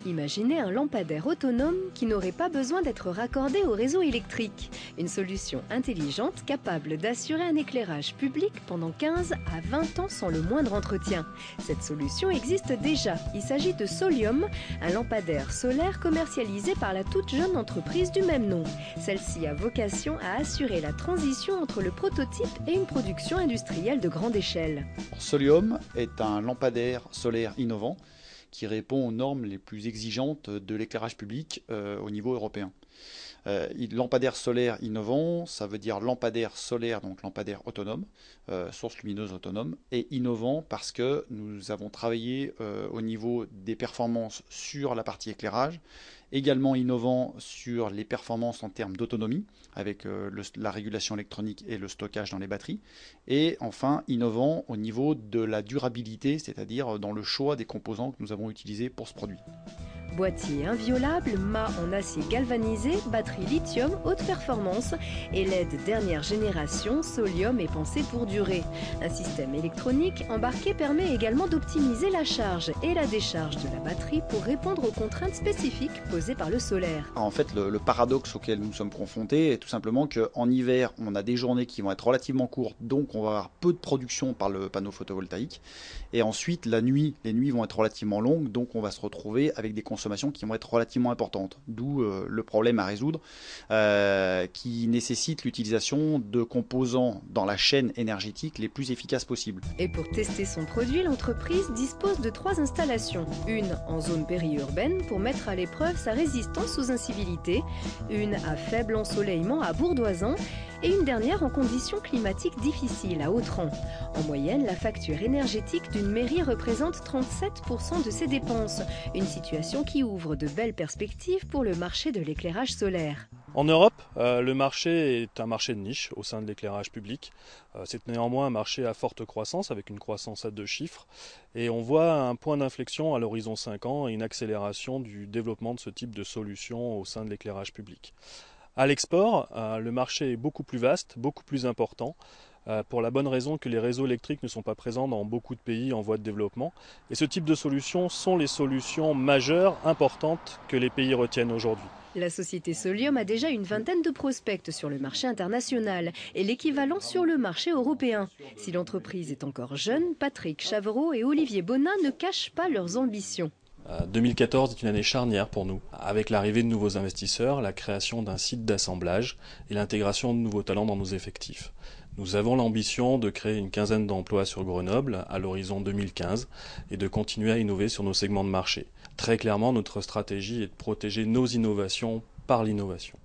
Imaginez un lampadaire autonome qui n'aurait pas besoin d'être raccordé au réseau électrique. Une solution intelligente capable d'assurer un éclairage public pendant 15 à 20 ans sans le moindre entretien. Cette solution existe déjà. Il s'agit de Solium, un lampadaire solaire commercialisé par la toute jeune entreprise du même nom. Celle-ci a vocation à assurer la transition entre le prototype et une production industrielle de grande échelle. Solium est un lampadaire solaire innovant qui répond aux normes les plus exigeantes de l'éclairage public au niveau européen. Lampadaire solaire innovant, ça veut dire lampadaire solaire, donc lampadaire autonome, source lumineuse autonome, et innovant parce que nous avons travaillé au niveau des performances sur la partie éclairage, également innovant sur les performances en termes d'autonomie, avec la régulation électronique et le stockage dans les batteries, et enfin innovant au niveau de la durabilité, c'est-à-dire dans le choix des composants que nous avons utilisés pour ce produit. Boîtier inviolable, mât en acier galvanisé, batterie lithium haute performance et LED dernière génération, Solium est pensé pour durer. Un système électronique embarqué permet également d'optimiser la charge et la décharge de la batterie pour répondre aux contraintes spécifiques posées par le solaire. En fait, le paradoxe auquel nous sommes confrontés est tout simplement qu'en hiver, on a des journées qui vont être relativement courtes, donc on va avoir peu de production par le panneau photovoltaïque. Et ensuite, la nuit, les nuits vont être relativement longues, donc on va se retrouver avec des consommations qui vont être relativement importantes, d'où le problème à résoudre qui nécessite l'utilisation de composants dans la chaîne énergétique les plus efficaces possibles. Et pour tester son produit, l'entreprise dispose de 3 installations. Une en zone périurbaine pour mettre à l'épreuve sa résistance aux incivilités, une à faible ensoleillement à Bourdoisan et une dernière en conditions climatiques difficiles à Autran. En moyenne, la facture énergétique d'une mairie représente 37% de ses dépenses, une situation qui ouvre de belles perspectives pour le marché de l'éclairage solaire. En Europe, le marché est un marché de niche au sein de l'éclairage public. C'est néanmoins un marché à forte croissance, avec une croissance à 2 chiffres. Et on voit un point d'inflexion à l'horizon 5 ans et une accélération du développement de ce type de solutions au sein de l'éclairage public. À l'export, le marché est beaucoup plus vaste, beaucoup plus important, pour la bonne raison que les réseaux électriques ne sont pas présents dans beaucoup de pays en voie de développement. Et ce type de solutions sont les solutions majeures, importantes, que les pays retiennent aujourd'hui. La société Solium a déjà une vingtaine de prospects sur le marché international et l'équivalent sur le marché européen. Si l'entreprise est encore jeune, Patrick Chavereau et Olivier Bonin ne cachent pas leurs ambitions. 2014 est une année charnière pour nous, avec l'arrivée de nouveaux investisseurs, la création d'un site d'assemblage et l'intégration de nouveaux talents dans nos effectifs. Nous avons l'ambition de créer une quinzaine d'emplois sur Grenoble à l'horizon 2015 et de continuer à innover sur nos segments de marché. Très clairement, notre stratégie est de protéger nos innovations par l'innovation.